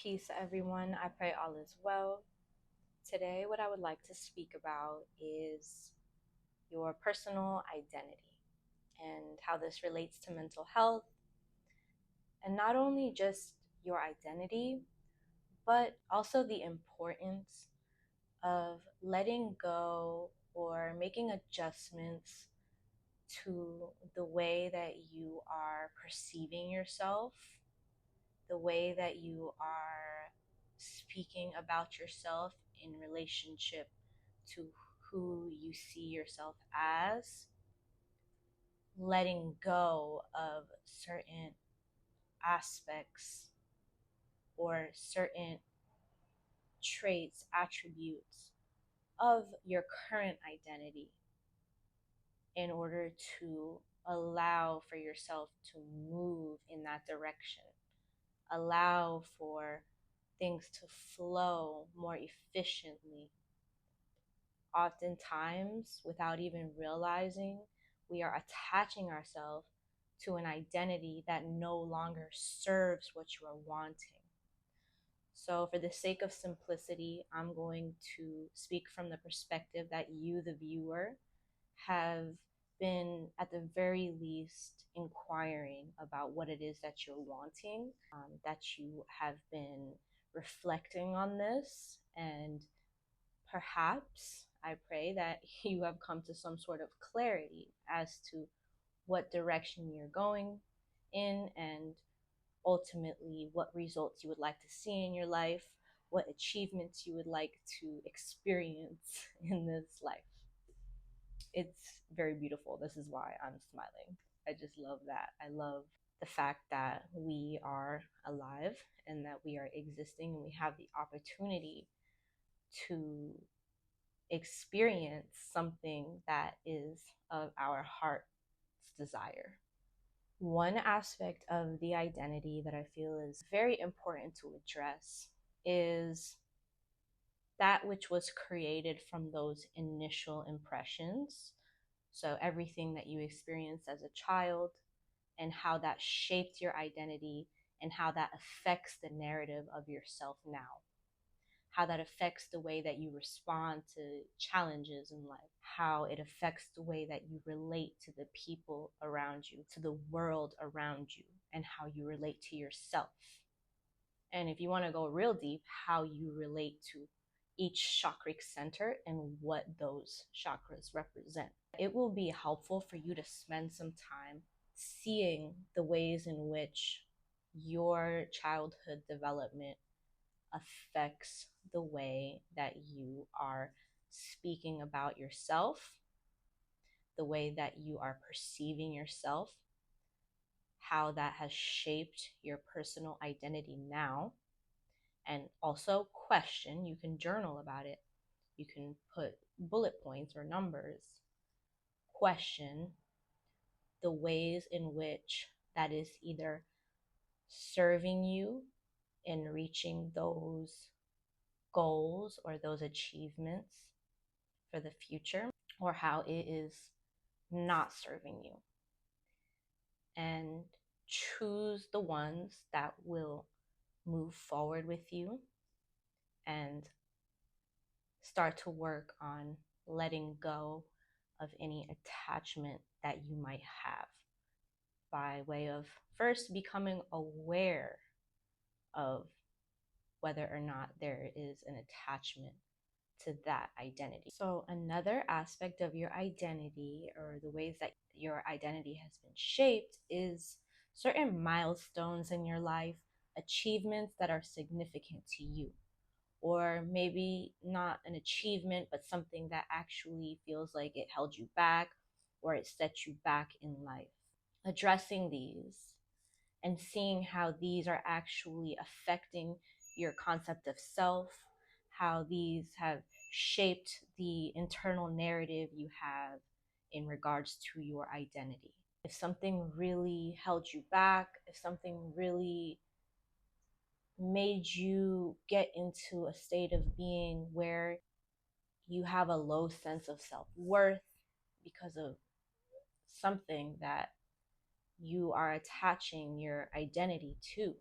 Peace, everyone. I pray all is well. Today, what I would like to speak about is your personal identity and how this relates to mental health, and not only just your identity, but also the importance of letting go or making adjustments to the way that you are perceiving yourself, the way that you are speaking about yourself in relationship to who you see yourself as, letting go of certain aspects or certain traits, attributes of your current identity in order to allow for yourself to move in that direction, allow for things to flow more efficiently. Oftentimes, without even realizing, we are attaching ourselves to an identity that no longer serves what you are wanting. So, for the sake of simplicity, I'm going to speak from the perspective that you, the viewer, have been at the very least inquiring about what it is that you're wanting, that you have been reflecting on this, and perhaps I pray that you have come to some sort of clarity as to what direction you're going in and ultimately what results you would like to see in your life, what achievements you would like to experience in this life. It's very beautiful. This is why I'm smiling. I just love that. I love the fact that we are alive and that we are existing and we have the opportunity to experience something that is of our heart's desire. One aspect of the identity that I feel is very important to address is that which was created from those initial impressions. So, everything that you experienced as a child and how that shaped your identity and how that affects the narrative of yourself now, how that affects the way that you respond to challenges in life, how it affects the way that you relate to the people around you, to the world around you, and how you relate to yourself. And if you want to go real deep, how you relate to each chakric center and what those chakras represent. It will be helpful for you to spend some time seeing the ways in which your childhood development affects the way that you are speaking about yourself, the way that you are perceiving yourself, how that has shaped your personal identity now. And also question, you can journal about it. You can put bullet points or numbers. Question the ways in which that is either serving you in reaching those goals or those achievements for the future, or how it is not serving you. And choose the ones that will move forward with you and start to work on letting go of any attachment that you might have by way of first becoming aware of whether or not there is an attachment to that identity. So, another aspect of your identity or the ways that your identity has been shaped is certain milestones in your life, achievements that are significant to you. Or maybe not an achievement, but something that actually feels like it held you back or it set you back in life. Addressing these and seeing how these are actually affecting your concept of self, how these have shaped the internal narrative you have in regards to your identity. If something really held you back, if something really made you get into a state of being where you have a low sense of self-worth because of something that you are attaching your identity to,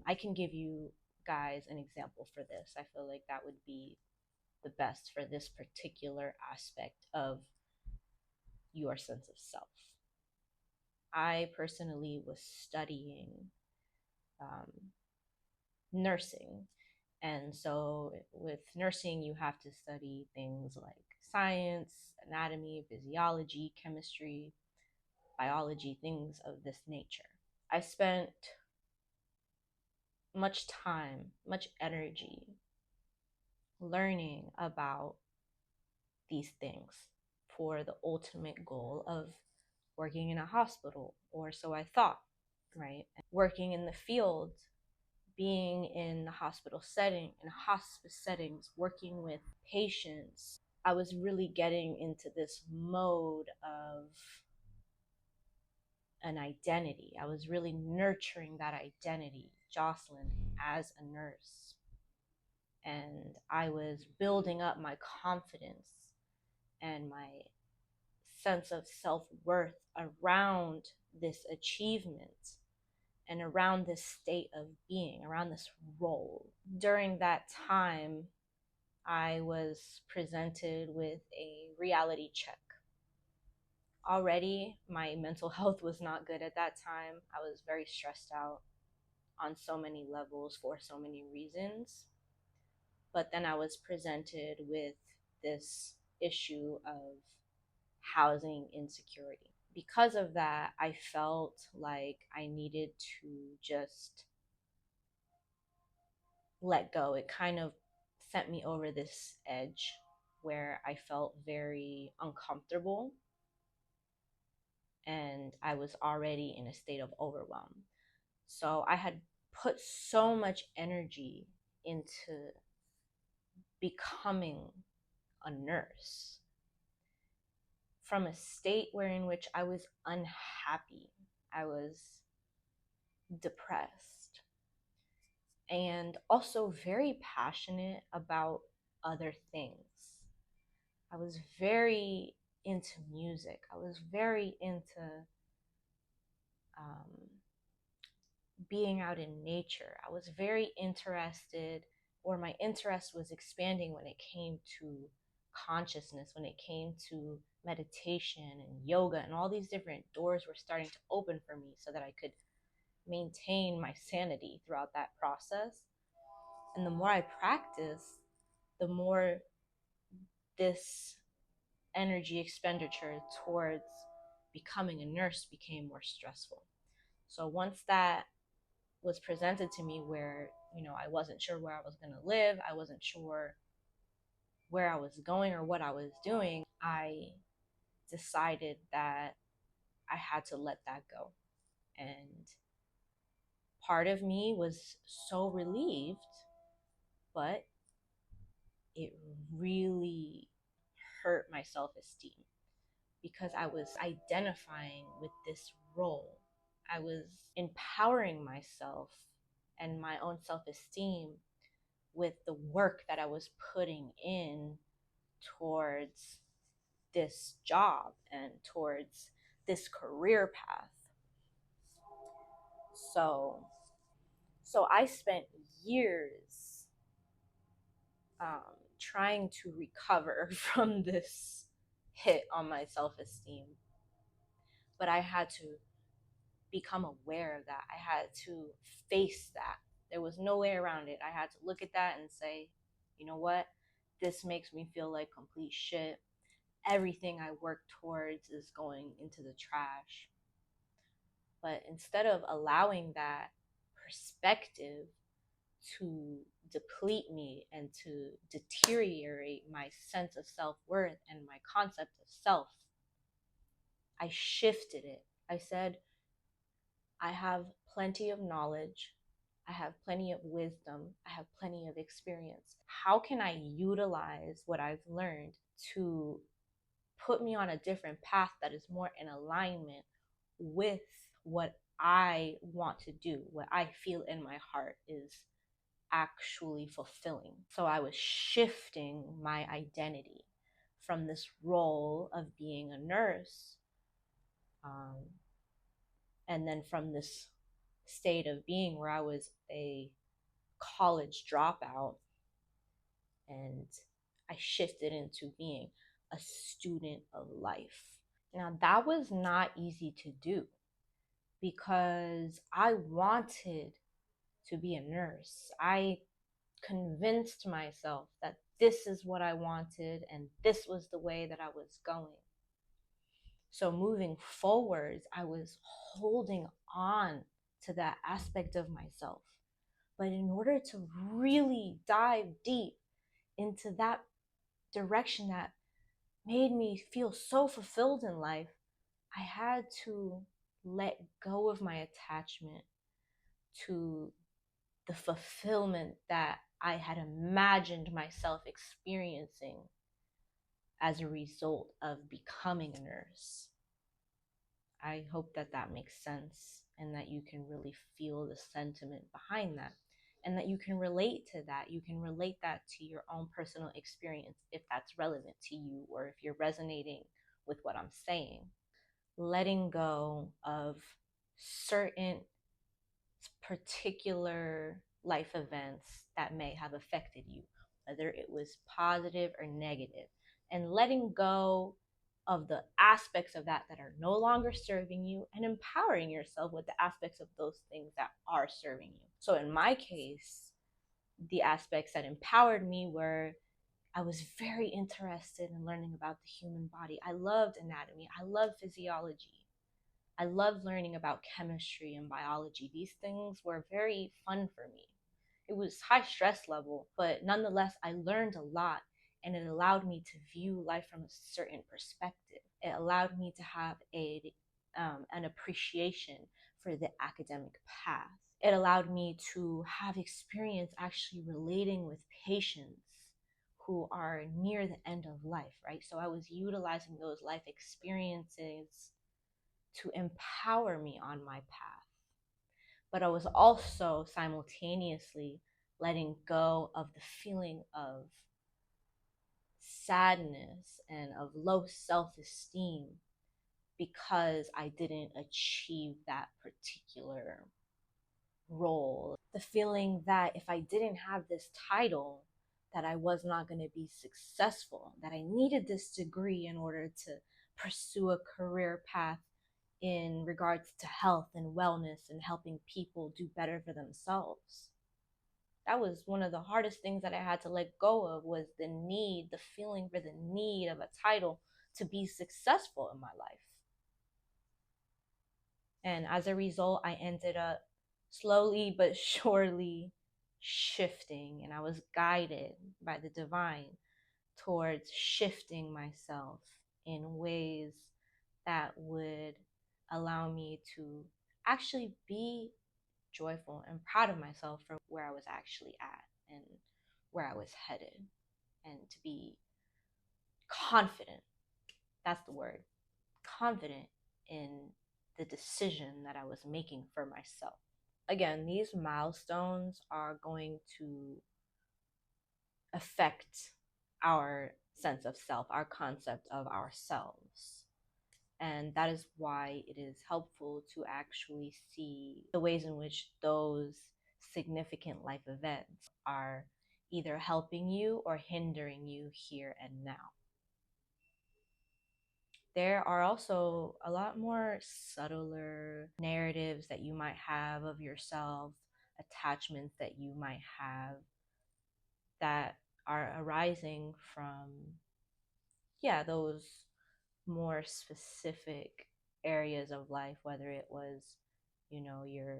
I can give you guys an example for this. I feel like that would be the best for this particular aspect of your sense of self. I personally was studying um, nursing. And so, with nursing, you have to study things like science, anatomy, physiology, chemistry, biology, things of this nature. I spent much time, much energy learning about these things for the ultimate goal of working in a hospital, or so I thought, right? Working in the field, being in the hospital setting, in hospice settings, working with patients, I was really getting into this mode of an identity. I was really nurturing that identity, Jocelyn, as a nurse. And I was building up my confidence and my sense of self worth around this achievement and around this state of being, around this role. During that time, I was presented with a reality check. Already, my mental health was not good at that time. I was very stressed out on so many levels for so many reasons. But then I was presented with this issue of housing insecurity. Because of that, I felt like I needed to just let go. It kind of sent me over this edge where I felt very uncomfortable and I was already in a state of overwhelm. So I had put so much energy into becoming a nurse from a state where in which I was unhappy. I was depressed and also very passionate about other things. I was very into music. I was very into um, being out in nature. I was very interested, or my interest was expanding when it came to consciousness, when it came to meditation and yoga, and all these different doors were starting to open for me so that I could maintain my sanity throughout that process. And the more I practiced, the more this energy expenditure towards becoming a nurse became more stressful. So once that was presented to me where, I wasn't sure where I was going to live, I wasn't sure where I was going or what I was doing, I decided that I had to let that go. And part of me was so relieved, but it really hurt my self-esteem because I was identifying with this role. I was empowering myself and my own self-esteem with the work that I was putting in towards this job and towards this career path. So, so I spent years trying to recover from this hit on my self-esteem, but I had to become aware of that. I had to face that. There was no way around it. I had to look at that and say, you know what? This makes me feel like complete shit. Everything I work towards is going into the trash. But instead of allowing that perspective to deplete me and to deteriorate my sense of self-worth and my concept of self, I shifted it. I said, I have plenty of knowledge. I have plenty of wisdom. I have plenty of experience. How can I utilize what I've learned to put me on a different path that is more in alignment with what I want to do, what I feel in my heart is actually fulfilling? So I was shifting my identity from this role of being a nurse, and then from this state of being where I was a college dropout and I shifted into being a student of life. Now, that was not easy to do because I wanted to be a nurse. I convinced myself that this is what I wanted and this was the way that I was going. So moving forwards, I was holding on to that aspect of myself. But in order to really dive deep into that direction that made me feel so fulfilled in life, I had to let go of my attachment to the fulfillment that I had imagined myself experiencing as a result of becoming a nurse. I hope that that makes sense and that you can really feel the sentiment behind that and that you can relate to that. You can relate that to your own personal experience if that's relevant to you or if you're resonating with what I'm saying. Letting go of certain particular life events that may have affected you, whether it was positive or negative, and letting go of the aspects of that that are no longer serving you and empowering yourself with the aspects of those things that are serving you. So in my case, the aspects that empowered me were I was very interested in learning about the human body. I loved anatomy. I loved physiology. I loved learning about chemistry and biology. These things were very fun for me. It was high stress level, but nonetheless, I learned a lot and it allowed me to view life from a certain perspective. It allowed me to have an appreciation for the academic path. It allowed me to have experience actually relating with patients who are near the end of life, right? So I was utilizing those life experiences to empower me on my path. But I was also simultaneously letting go of the feeling of sadness and of low self-esteem because I didn't achieve that particular role. The feeling that if I didn't have this title, that I was not going to be successful, that I needed this degree in order to pursue a career path in regards to health and wellness and helping people do better for themselves. That was one of the hardest things that I had to let go of, was the need, the feeling for the need of a title to be successful in my life. And as a result, I ended up slowly but surely shifting, and I was guided by the divine towards shifting myself in ways that would allow me to actually be joyful and proud of myself for where I was actually at and where I was headed, and to be confident. That's the word. Confident in the decision that I was making for myself. Again, these milestones are going to affect our sense of self, our concept of ourselves. And that is why it is helpful to actually see the ways in which those significant life events are either helping you or hindering you here and now. There are also a lot more subtler narratives that you might have of yourself, attachments that you might have that are arising from, yeah, those more specific areas of life, whether it was, your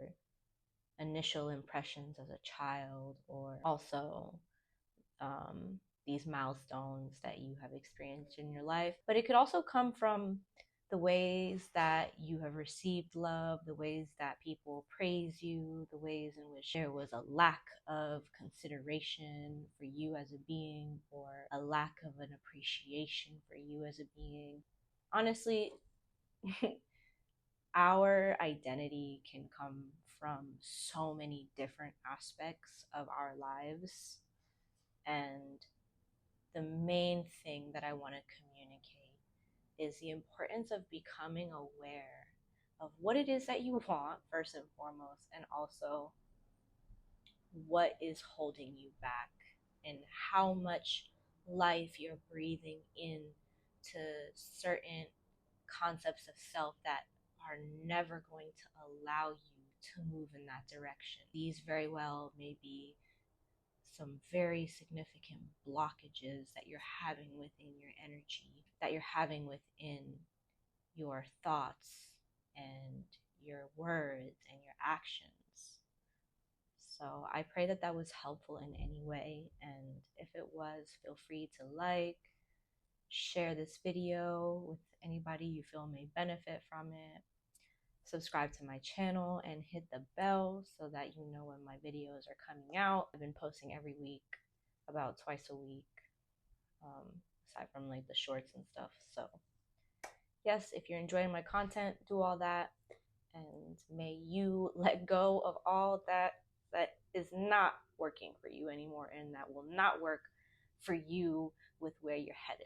initial impressions as a child, or also these milestones that you have experienced in your life. But it could also come from the ways that you have received love, the ways that people praise you, the ways in which there was a lack of consideration for you as a being, or a lack of an appreciation for you as a being. Honestly, our identity can come from so many different aspects of our lives. And the main thing that I want to communicate is the importance of becoming aware of what it is that you want, first and foremost, and also what is holding you back and how much life you're breathing in to certain concepts of self that are never going to allow you to move in that direction. These very well may be some very significant blockages that you're having within your energy, that you're having within your thoughts and your words and your actions. So I pray that that was helpful in any way. And if it was, feel free to like, share this video with anybody you feel may benefit from it. Subscribe to my channel and hit the bell so that you know when my videos are coming out. I've been posting every week, about twice a week, aside from like the shorts and stuff. So yes, if you're enjoying my content, do all that, and may you let go of all that is not working for you anymore and that will not work for you with where you're headed.